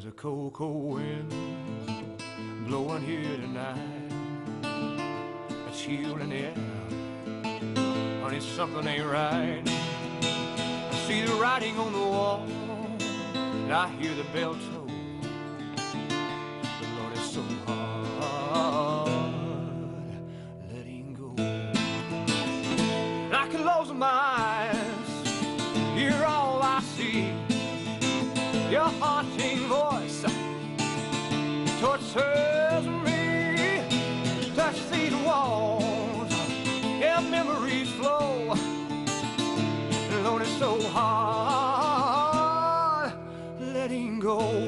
a cold, cold wind blowing here tonight. A chill in the air, honey, something ain't right. I see the writing on the wall, and I hear the bell toll. But Lord, it's so hard letting go. And I can close my eyes, hear all I see. Your haunting voice tortures me. Touch these walls, yeah, memories flow. Lord, it's so hard letting go.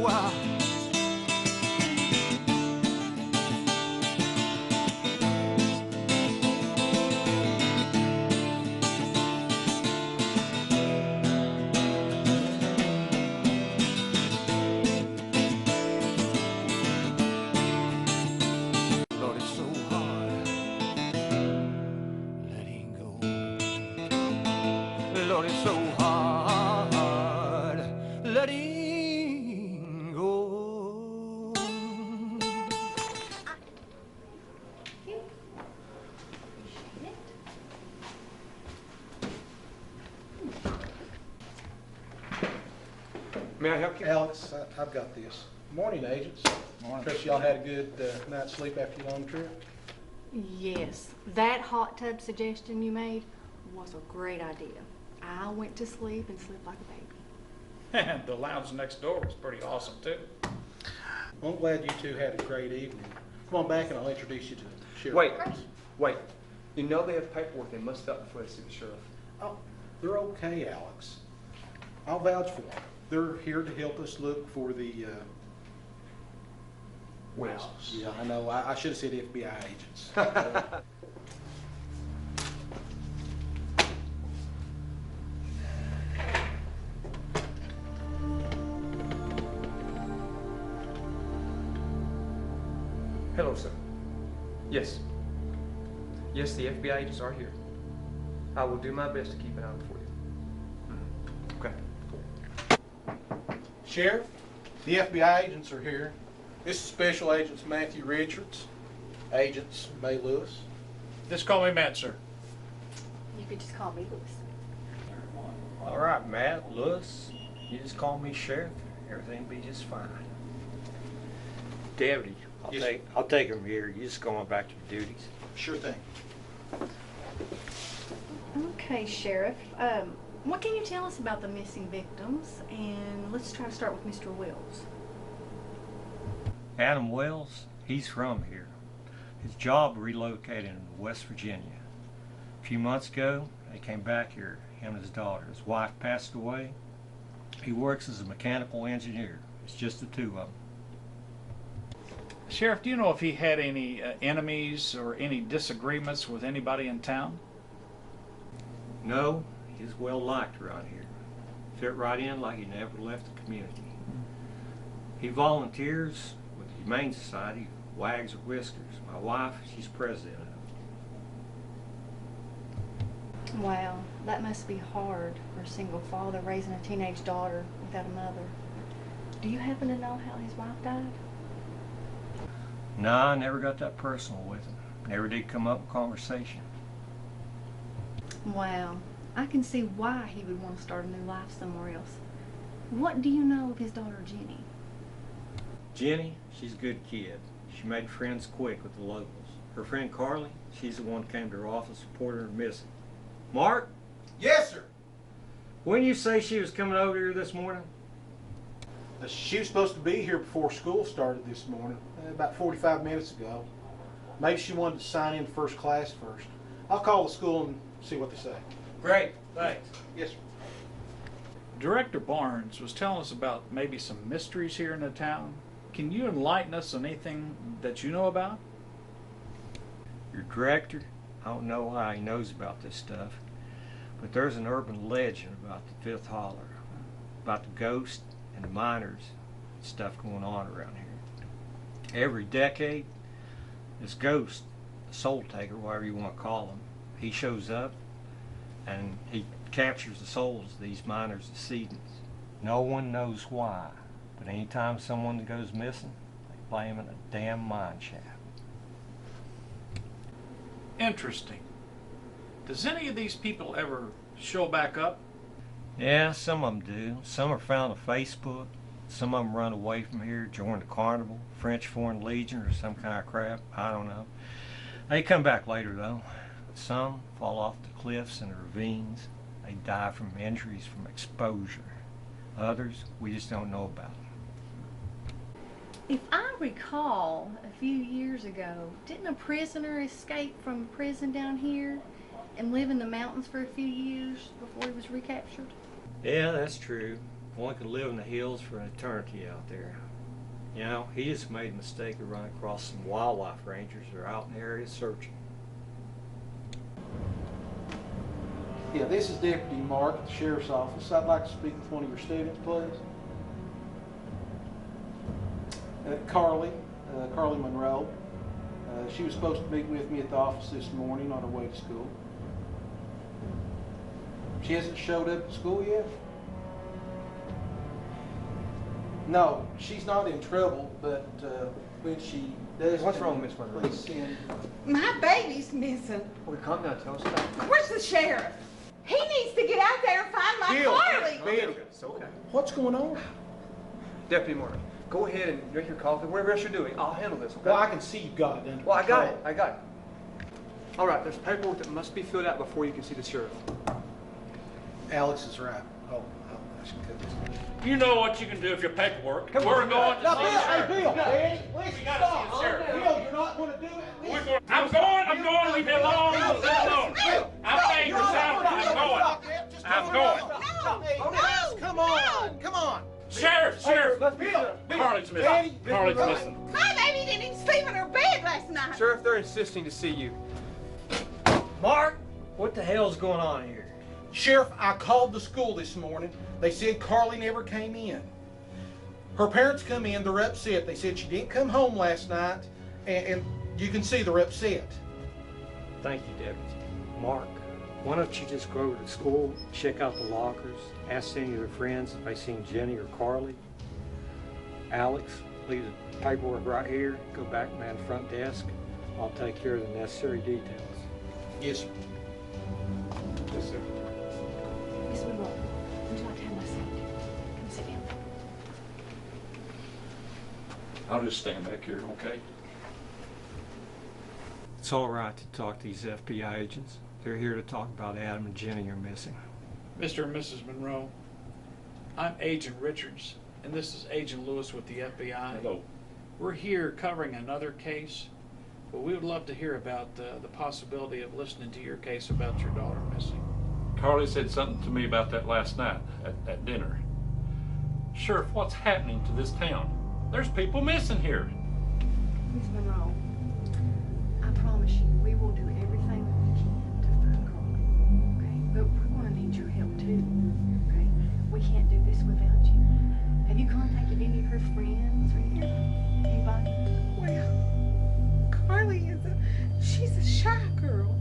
May I help you? Alex, I've got this. Morning, agents. Morning. Trust y'all had a good night's sleep after your long trip? Yes, that hot tub suggestion you made was a great idea. I went to sleep and slept like a baby. And the lounge next door was pretty awesome, too. Well, I'm glad you two had a great evening. Come on back and I'll introduce you to Sheriff. Wait. You know they have paperwork they must fill out before they see the sheriff. Oh, they're okay, Alex. I'll vouch for them. They're here to help us look for the, Wells. Yeah, I know. I should have said FBI agents. Hello, sir. Yes. Yes, the FBI agents are here. I will do my best to keep an eye out for you. Okay. Sheriff, the FBI agents are here. This is Special Agents Matthew Richards, Agents Mae Lewis. Just call me Matt, sir. You could just call me Lewis. All right, Matt, Lewis, you just call me Sheriff. Everything will be just fine. Deputy, I'll take him here. You just go on back to your duties. Sure thing. Okay, Sheriff. What can you tell us about the missing victims? And let's try to start with Mr. Wells. Adam Wells, he's from here. His job relocated in West Virginia. A few months ago, they came back here, him and his daughter. His wife passed away. He works as a mechanical engineer. It's just the two of them. Sheriff, do you know if he had any enemies or any disagreements with anybody in town? No, he's well liked around here. Fit right in like he never left the community. He volunteers with the Humane Society, Wags or Whiskers. My wife, she's president of it. Wow, that must be hard for a single father raising a teenage daughter without a mother. Do you happen to know how his wife died? No, I never got that personal with him. Never did come up in conversation. Wow, I can see why he would want to start a new life somewhere else. What do you know of his daughter, Jenny? Jenny, she's a good kid. She made friends quick with the locals. Her friend Carley, she's the one who came to her office reporting her missing. Mark? Yes, sir. When you say she was coming over here this morning? She was supposed to be here before school started this morning, about 45 minutes ago. Maybe she wanted to sign in first class first. I'll call the school and see what they say. Great, thanks. Yes, sir. Director Barnes was telling us about maybe some mysteries here in the town. Can you enlighten us on anything that you know about? Your director, I don't know why he knows about this stuff, but there's an urban legend about the Fifth Hollar, about the ghost and the miners and stuff going on around here. Every decade, this ghost, the soul taker, whatever you want to call him, he shows up and he captures the souls of these miners' decedents. No one knows why, But anytime someone goes missing, they blame it on a damn mine shaft. Interesting. Does any of these people ever show back up? Yeah, some of them do. Some are found on Facebook. Some of them run away from here, join the carnival, French Foreign Legion, or some kind of crap. I don't know. They come back later, though. Some fall off the cliffs and the ravines. They die from injuries from exposure. Others, we just don't know about. If I recall, a few years ago, didn't a prisoner escape from prison down here and live in the mountains for a few years before he was recaptured? Yeah, that's true. One could live in the hills for an eternity out there. You know, he just made a mistake of running across some wildlife rangers that are out in the area searching. Yeah, this is Deputy Mark at the Sheriff's Office. I'd like to speak with one of your students, please. Carley Monroe. She was supposed to meet with me at the office this morning on her way to school. She hasn't showed up at school yet? No, she's not in trouble, but when she does... What's wrong, Miss Monroe? Please send... My baby's missing. Well, calm down. Tell us about it. Where's the sheriff? He needs to get out there and find my Carley. Bill, it's okay. What's going on? Deputy Mark, go ahead and drink your coffee. Whatever else you're doing, I'll handle this, okay? Well, I can see you've got it under Well, I got it. control. I got it. All right, there's paperwork that must be filled out before you can see the sheriff. Alex is right. Oh, I should cut this. You know what you can do if your paperwork. Come We're on, going to Now, see Bill, the hey, sheriff. Bill, Daddy, listen, We gotta stop. see the sheriff. Bill, you're not going to do it. Listen. I'm going, leave me alone, leave me alone. I'm paying your salary, I'm going. Come on. Sheriff, Carley's missing. Carley's missing. My baby didn't even sleep in her bed last night. Sheriff, they're insisting to see you. Mark, what the hell's going on here? Sheriff, I called the school this morning. They said Carley never came in. Her parents come in, they're upset. They said she didn't come home last night, and you can see they're upset. Thank you, Deputy. Mark, why don't you just go over to the school, check out the lockers, ask any of their friends if they've seen Jenny or Carley. Alex, leave the paperwork right here. Go back to the front desk. I'll take care of the necessary details. Yes, sir. Yes, sir. Miss Monroe, would you like to have my seat? Come sit down. I'll just stand back here, okay? It's all right to talk to these FBI agents. They're here to talk about Adam and Jenny are missing. Mr. and Mrs. Monroe, I'm Agent Richards, and this is Agent Lewis with the FBI. Hello. We're here covering another case, but we would love to hear about the possibility of listening to your case about your daughter missing. Carley said something to me about that last night at dinner. Sheriff, what's happening to this town? There's people missing here. Miss Monroe, I promise you, we will do everything that we can to find Carley, okay? But we're going to need your help too, okay? We can't do this without you. Have you contacted any of her friends or anybody? Well, Carley she's a shy girl.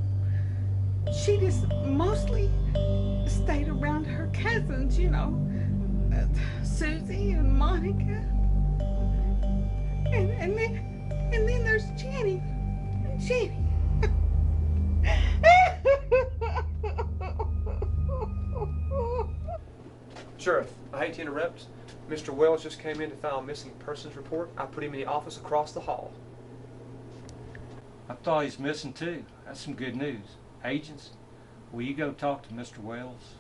She just mostly stayed around her cousins, you know, Susie and Monica. And then there's Jenny. Sheriff, I hate to interrupt. Mr. Wells just came in to file a missing persons report. I put him in the office across the hall. I thought he's missing too. That's some good news. Agents, will you go talk to Mr. Wells?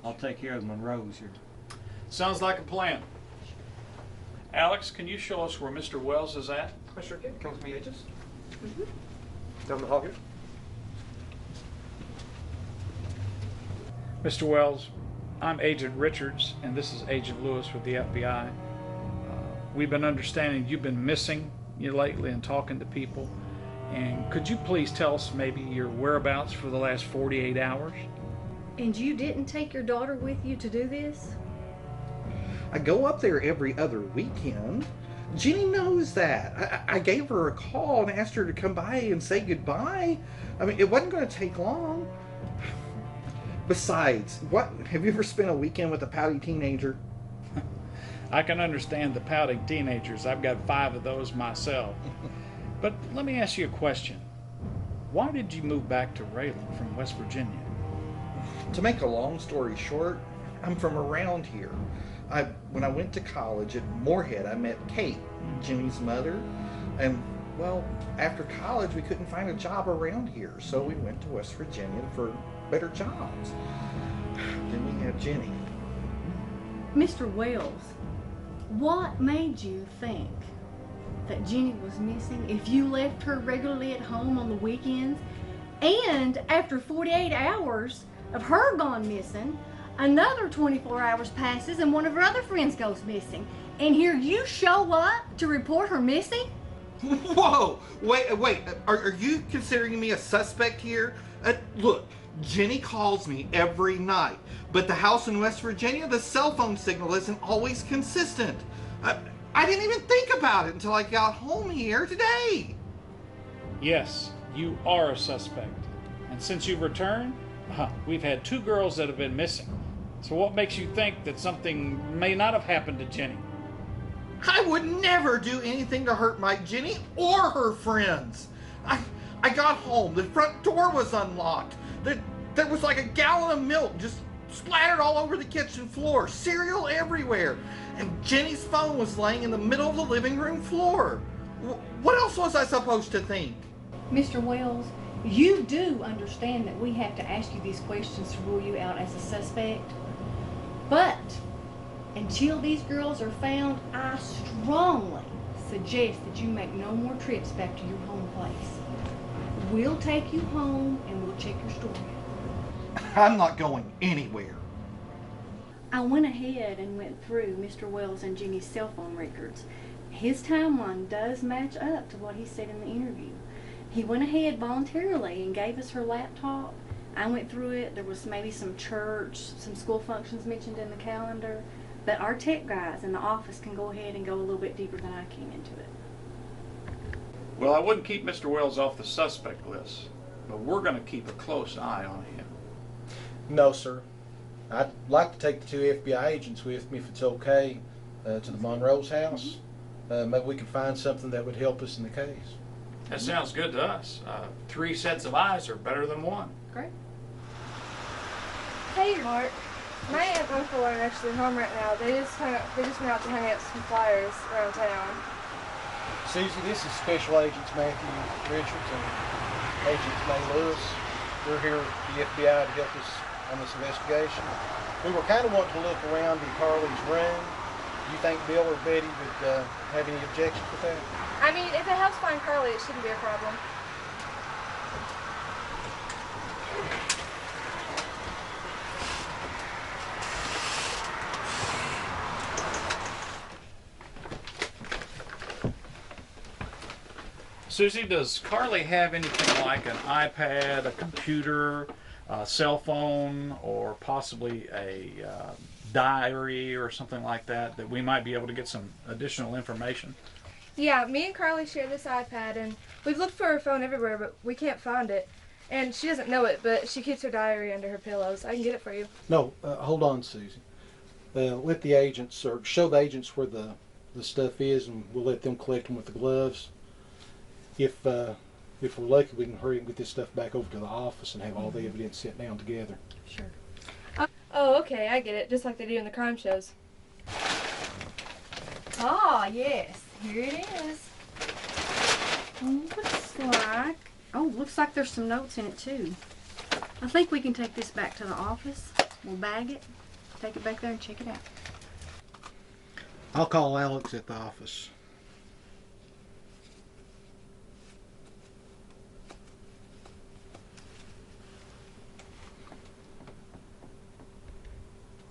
I'll take care of the Monroes here. Sounds like a plan. Alex, can you show us where Mr. Wells is at? I sure can. Come with me, agents. Down the hall here. Mr. Wells, I'm Agent Richards, and this is Agent Lewis with the FBI. We've been understanding you've been missing lately and talking to people. And could you please tell us maybe your whereabouts for the last 48 hours? And you didn't take your daughter with you to do this? I go up there every other weekend. Jenny knows that. I gave her a call and asked her to come by and say goodbye. I mean, it wasn't going to take long. Besides, what? Have you ever spent a weekend with a pouty teenager? I can understand the pouting teenagers. I've got 5 of those myself. But let me ask you a question. Why did you move back to Raylan from West Virginia? To make a long story short, I'm from around here. When I went to college at Moorhead, I met Kate, Jimmy's mother, and well, after college we couldn't find a job around here, so we went to West Virginia for better jobs. Then we had Jenny. Mr. Wells, what made you think that Jenny was missing if you left her regularly at home on the weekends, and after 48 hours of her gone missing, another 24 hours passes and one of her other friends goes missing, and here you show up to report her missing? Whoa! Wait, are you considering me a suspect here? Look, Jenny calls me every night, but the house in West Virginia, the cell phone signal isn't always consistent. I didn't even think about it until I got home here today. Yes, you are a suspect. And since you've returned, we've had 2 girls that have been missing. So what makes you think that something may not have happened to Jenny? I would never do anything to hurt my Jenny or her friends. I got home, the front door was unlocked. There was like a gallon of milk just splattered all over the kitchen floor, cereal everywhere, and Jenny's phone was laying in the middle of the living room floor. What else was I supposed to think? Mr. Wells, you do understand that we have to ask you these questions to rule you out as a suspect. But until these girls are found, I strongly suggest that you make no more trips back to your home place. We'll take you home and we'll check your story out. I'm not going anywhere. I went ahead and went through Mr. Wells and Jenny's cell phone records. His timeline does match up to what he said in the interview. He went ahead voluntarily and gave us her laptop. I went through it. There was maybe some church, some school functions mentioned in the calendar. But our tech guys in the office can go ahead and go a little bit deeper than I can into it. Well, I wouldn't keep Mr. Wells off the suspect list, but we're going to keep a close eye on him. No, sir. I'd like to take the 2 FBI agents with me if it's okay to the Monroe's house. Maybe we can find something that would help us in the case. That sounds good to us. 3 sets of eyes are better than 1. Great. Hey, Mark. My aunt and uncle aren't actually home right now. They just went out to hang out some flyers around town. Susie, this is Special Agents Matthew Richards and Agent Mae Lewis. We're here at the FBI to help us on this investigation. We were kind of wanting to look around in Carley's room. Do you think Bill or Betty would have any objections with that? I mean, if it helps find Carley, it shouldn't be a problem. Susie, does Carley have anything like an iPad, a computer, a cell phone, or possibly a diary or something like that we might be able to get some additional information? Yeah, me and Carley share this iPad, and we've looked for her phone everywhere, but we can't find it. And she doesn't know it, but she keeps her diary under her pillows. I can get it for you. No, hold on, Susie. Let the agents, or show the agents where the stuff is, and we'll let them collect them with the gloves. If we're lucky, we can hurry and get this stuff back over to the office and have all the evidence set down together. Sure. Oh, okay, I get it. Just like they do in the crime shows. Ah, yes. Here it is. Looks like there's some notes in it too. I think we can take this back to the office. We'll bag it, take it back there and check it out. I'll call Alex at the office.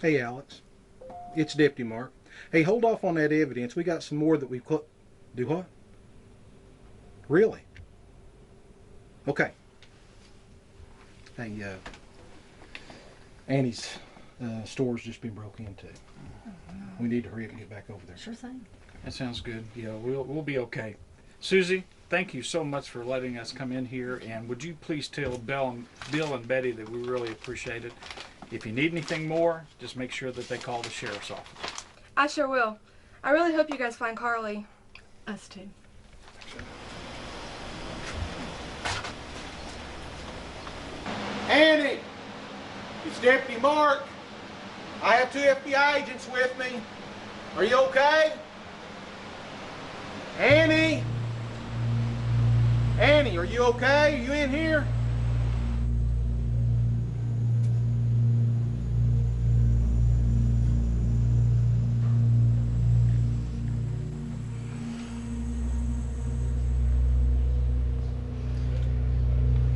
Hey, Alex. It's Deputy Mark. Hey, hold off on that evidence. We got some more that we've Do what? Really? Okay. Hey, Annie's store's just been broke into. We need to hurry up and get back over there. Sure thing. That sounds good. Yeah, we'll be okay. Susie, thank you so much for letting us come in here, and would you please tell Bill and Betty that we really appreciate it. If you need anything more, just make sure that they call the sheriff's office. I sure will. I really hope you guys find Carley. Us too. Annie! It's Deputy Mark. I have 2 FBI agents with me. Are you okay? Annie? Annie, are you okay? Are you in here?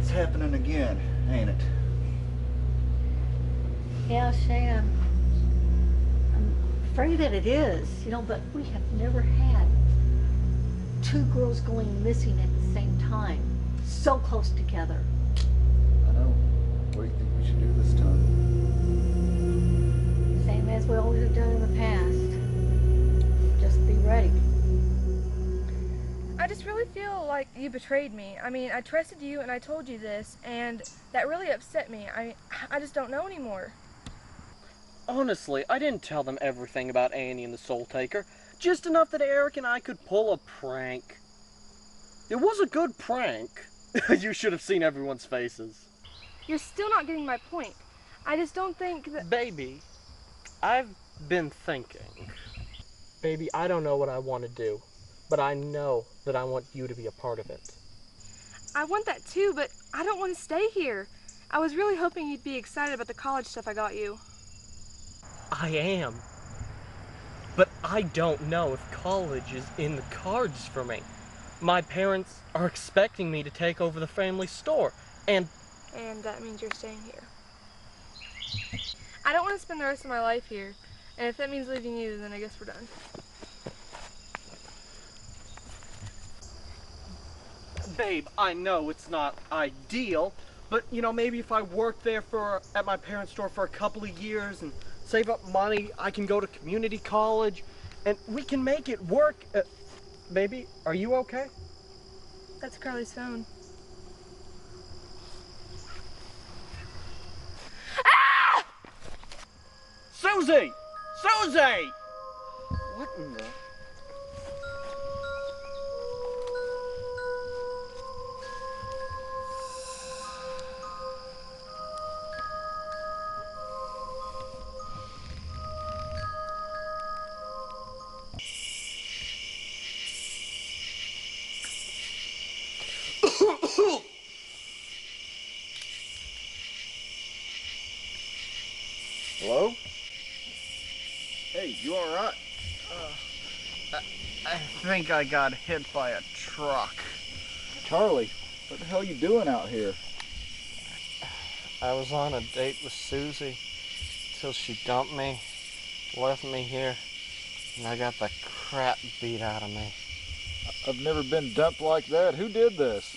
It's happening again, ain't it? Yeah, Shan. I'm afraid that it is, you know, but we have never had 2 girls going missing at the same time, so close together. I know. What do you think we should do this time? Same as we always have done in the past. Just be ready. I just really feel like you betrayed me. I mean, I trusted you and I told you this, and that really upset me. I just don't know anymore. Honestly, I didn't tell them everything about Annie and the Soul Taker. Just enough that Eric and I could pull a prank. It was a good prank. You should have seen everyone's faces. You're still not getting my point. I just don't think that... Baby, I've been thinking. Baby, I don't know what I want to do, but I know that I want you to be a part of it. I want that too, but I don't want to stay here. I was really hoping you'd be excited about the college stuff I got you. I am. But I don't know if college is in the cards for me. My parents are expecting me to take over the family store, and that means you're staying here. I don't want to spend the rest of my life here, and if that means leaving you, then I guess we're done. Babe, I know it's not ideal, but you know, maybe if I work there at my parents' store for a couple of years and save up money, I can go to community college, and we can make it work. Baby, are you okay? That's Carley's phone. Ah! Susie! Susie! What in the... Hello? Hey, you alright? I think I got hit by a truck. Carley, what the hell you doing out here? I was on a date with Susie till she dumped me, left me here, and I got the crap beat out of me. I've never been dumped like that. Who did this?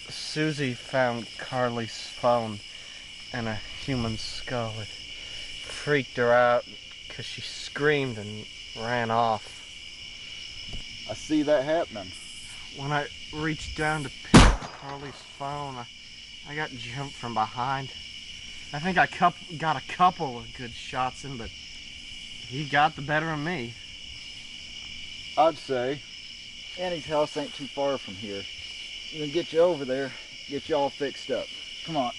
Susie found Carley's phone and a human skull. It freaked her out because she screamed and ran off. I see that happening. When I reached down to pick up Carley's phone, I got jumped from behind. I think I got a couple of good shots in, but he got the better of me. I'd say Annie's house ain't too far from here. We can get you over there, get you all fixed up. Come on.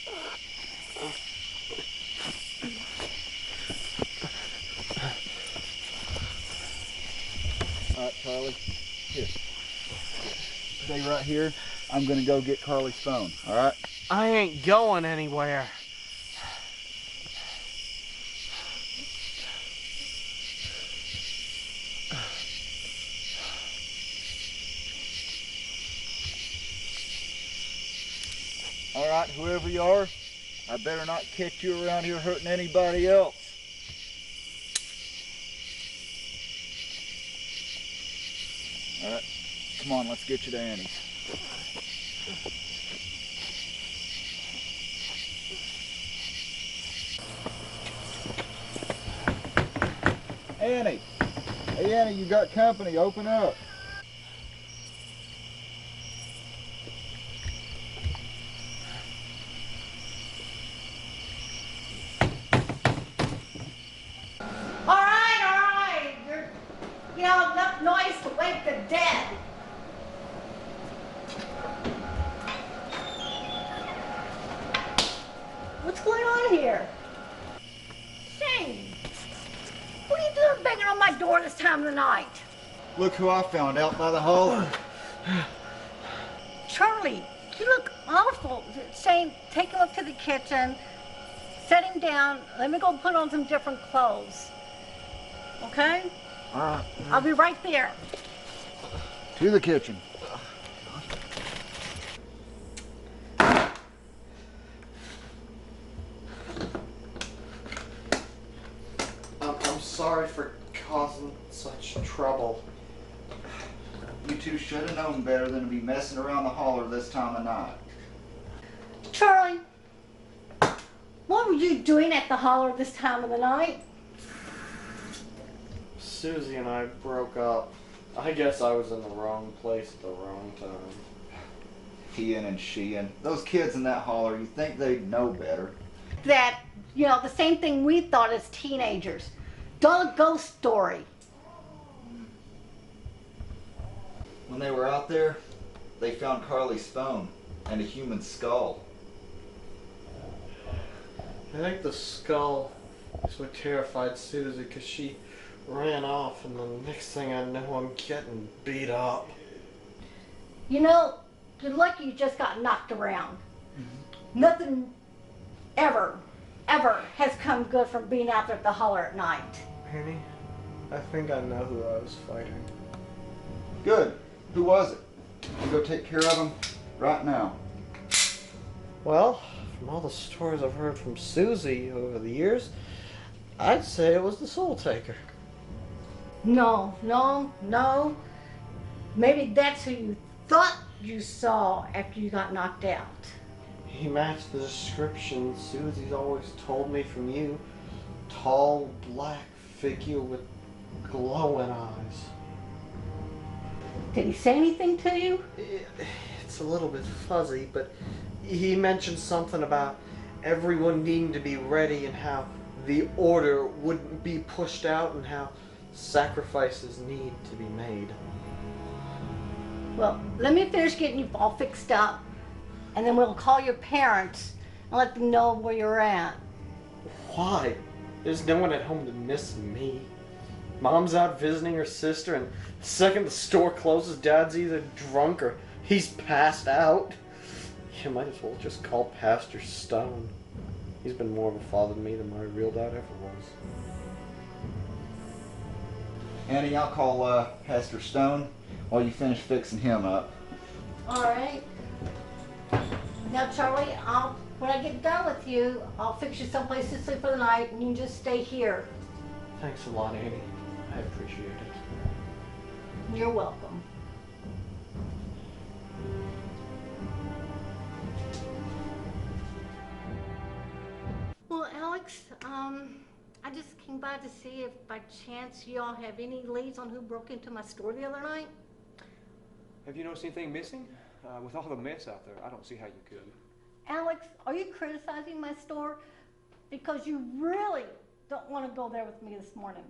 All right, Carley. Here. Stay right here. I'm gonna go get Carley's phone, all right? I ain't going anywhere. All right, whoever you are, I better not catch you around here hurting anybody else. All right, come on, let's get you to Annie's. Annie! Hey Annie, you got company, open up. All right, you're What's going on here? Shane, what are you doing banging on my door this time of the night? Look who I found out by the hall. Charlie, you look awful. Shane, take him up to the kitchen, set him down. Let me go put on some different clothes. Okay? All right. I'll be right there. To the kitchen. I'm sorry for causing such trouble. You two should have known better than to be messing around the holler this time of night. Charlie, what were you doing at the holler this time of the night? Susie and I broke up. I guess I was in the wrong place at the wrong time. He-in and she-in. Those kids in that holler, you think they'd know better. That, the same thing we thought as teenagers. Dull ghost story. When they were out there, they found Carley's phone and a human skull. I think the skull is what terrified Susie because she ran off, and the next thing I know, I'm getting beat up. You're lucky you just got knocked around. Mm-hmm. Nothing ever has come good from being out there at the holler at night. Penny, I think I know who I was fighting. Good. Who was it? You go take care of him right now. Well, from all the stories I've heard from Susie over the years, I'd say it was the Soul Taker. No. Maybe that's who you thought you saw after you got knocked out. He matched the description Susie's always told me from you. Tall, black figure with glowing eyes. Did he say anything to you? It's a little bit fuzzy, but he mentioned something about everyone needing to be ready and how the order wouldn't be pushed out and how sacrifices need to be made. Well, let me finish getting you all fixed up, and then we'll call your parents and let them know where you're at. Why? There's no one at home to miss me. Mom's out visiting her sister, and the second the store closes, Dad's either drunk or he's passed out. You might as well just call Pastor Stone. He's been more of a father to me than my real dad ever was. Annie, I'll call Pastor Stone while you finish fixing him up. All right. Now, Charlie, when I get done with you, I'll fix you someplace to sleep for the night, and you can just stay here. Thanks a lot, Annie. I appreciate it. You're welcome. Well, Alex, I just came by to see if by chance you all have any leads on who broke into my store the other night. Have you noticed anything missing? With all the mess out there, I don't see how you could. Alex, are you criticizing my store? Because you really don't want to go there with me this morning.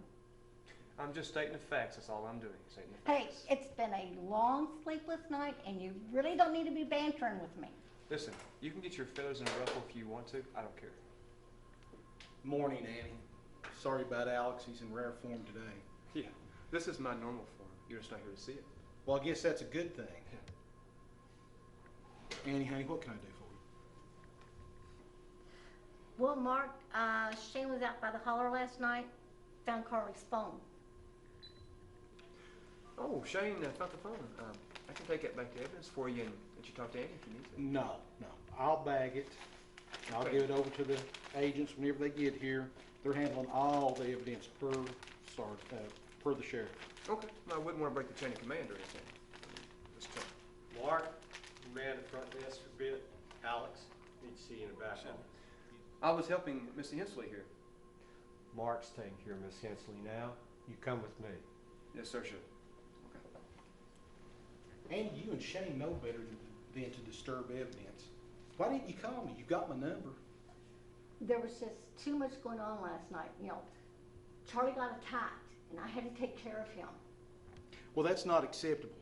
I'm just stating the facts. That's all I'm doing. Stating the Hey, facts. it's been a long sleepless night, and you really don't need to be bantering with me. Listen, you can get your feathers in a ruffle if you want to. I don't care. Morning, Annie. Sorry about Alex. He's in rare form today. Yeah, this is my normal form. You're just not here to see it. Well, I guess that's a good thing. Annie, honey, what can I do for you? Well, Mark, Shane was out by the holler last night, found Carley's phone. Oh, Shane found the phone. I can take that back to evidence for you and let you talk to Annie if you need to. No. I'll bag it. I'll give it over to the agents whenever they get here. They're handling all the evidence per the sheriff. Okay. No, I wouldn't want to break the chain of command or anything. Just check. Mark, you ran the front desk for a bit. Alex, need to see you in the back office. I was helping Mr. Hensley here. Mark's taking care of Miss Hensley now. You come with me. Yes, sir, sure. Annie, you and Shane know better than to disturb evidence. Why didn't you call me? You got my number. There was just too much going on last night. Charlie got attacked, and I had to take care of him. Well, that's not acceptable.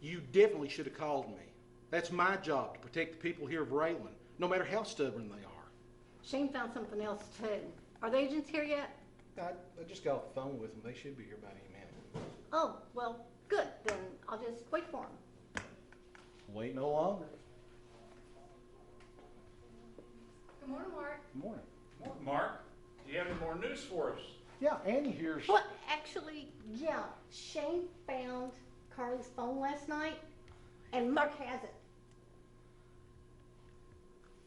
You definitely should have called me. That's my job, to protect the people here of Raylan, no matter how stubborn they are. Shane found something else too. Are the agents here yet? I just got off the phone with them. They should be here by any minute. Oh, well, good. Then I'll just wait for them. Wait no longer. Good morning, Mark. Good morning. Mark, do you have any more news for us? Yeah, Annie here's. Well, actually, yeah. Shane found Carly's phone last night, and Mark has it.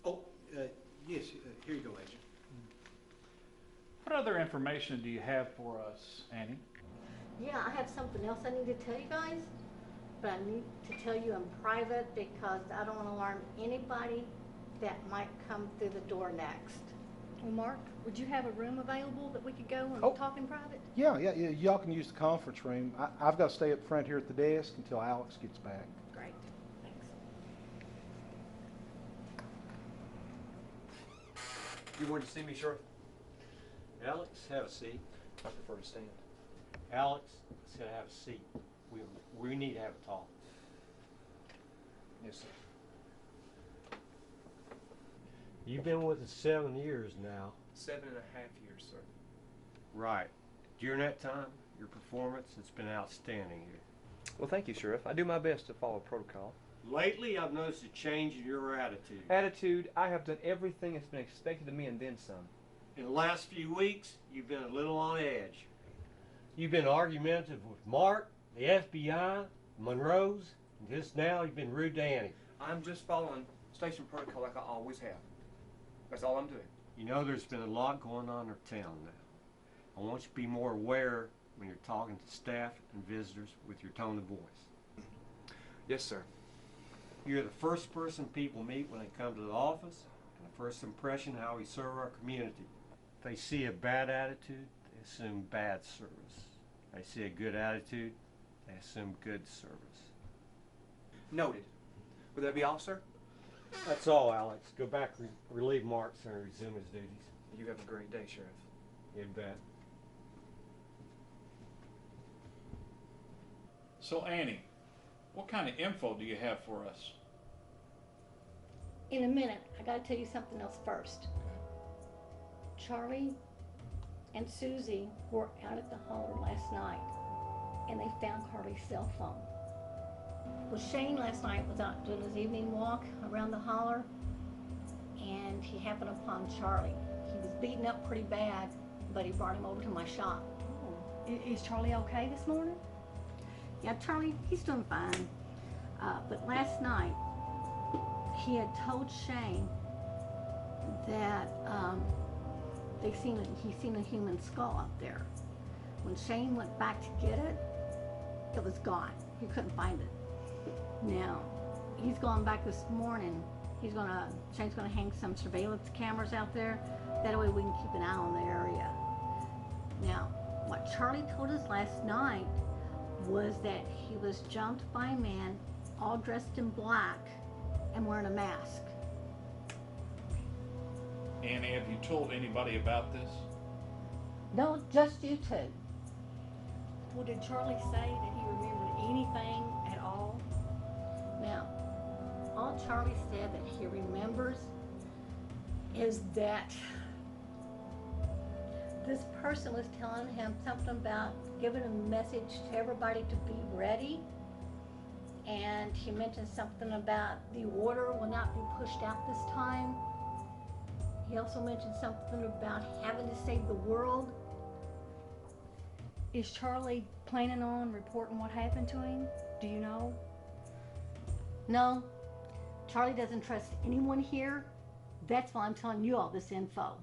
Oh, yes, here you go, Agent. What other information do you have for us, Annie? Yeah, I have something else I need to tell you guys, but I need to tell you in private because I don't want to alarm anybody that might come through the door next. Well, Mark, would you have a room available that we could go and talk in private? Yeah, y'all can use the conference room. I've got to stay up front here at the desk until Alex gets back. Great, thanks. You wanted to see me, Sheriff? Alex, have a seat. I prefer to stand. Alex, I said have a seat. We need to have a talk. Yes, sir. You've been with us 7 years now. 7.5 years, sir. Right. During that time, your performance has been outstanding here. Well, thank you, Sheriff. I do my best to follow protocol. Lately, I've noticed a change in your attitude. Attitude, I have done everything that's been expected of me and then some. In the last few weeks, you've been a little on edge. You've been argumentative with Mark, the FBI, Monroe's, and just now you've been rude to Annie. I'm just following station protocol like I always have. That's all I'm doing. You know there's been a lot going on in our town now. I want you to be more aware when you're talking to staff and visitors with your tone of voice. Yes, sir. You're the first person people meet when they come to the office, and the first impression how we serve our community. If they see a bad attitude, they assume bad service. If they see a good attitude, they assume good service. Noted. Would that be all, sir? That's all, Alex. Go back, relieve Mark, sir, and resume his duties. You have a great day, Sheriff. You bet. So, Annie, what kind of info do you have for us? In a minute, I gotta tell you something else first. Charlie and Susie were out at the holler last night, and they found Carly's cell phone. Well, Shane last night was out doing his evening walk around the holler, and he happened upon Charlie. He was beaten up pretty bad, but he brought him over to my shop. Oh. Is Charlie okay this morning? Yeah, Charlie, he's doing fine. But last night, he had told Shane that he's seen a human skull up there. When Shane went back to get it, it was gone. He couldn't find it. Now, he's going back this morning. Shane's gonna hang some surveillance cameras out there. That way we can keep an eye on the area. Now, what Charlie told us last night was that he was jumped by a man all dressed in black and wearing a mask. Annie, have you told anybody about this? No, just you two. Well, did Charlie say that he remembered anything at all? Now, all Charlie said that he remembers is that this person was telling him something about giving a message to everybody to be ready. And he mentioned something about the order will not be pushed out this time. He also mentioned something about having to save the world. Is Charlie planning on reporting what happened to him? Do you know? No, Charlie doesn't trust anyone here. That's why I'm telling you all this info.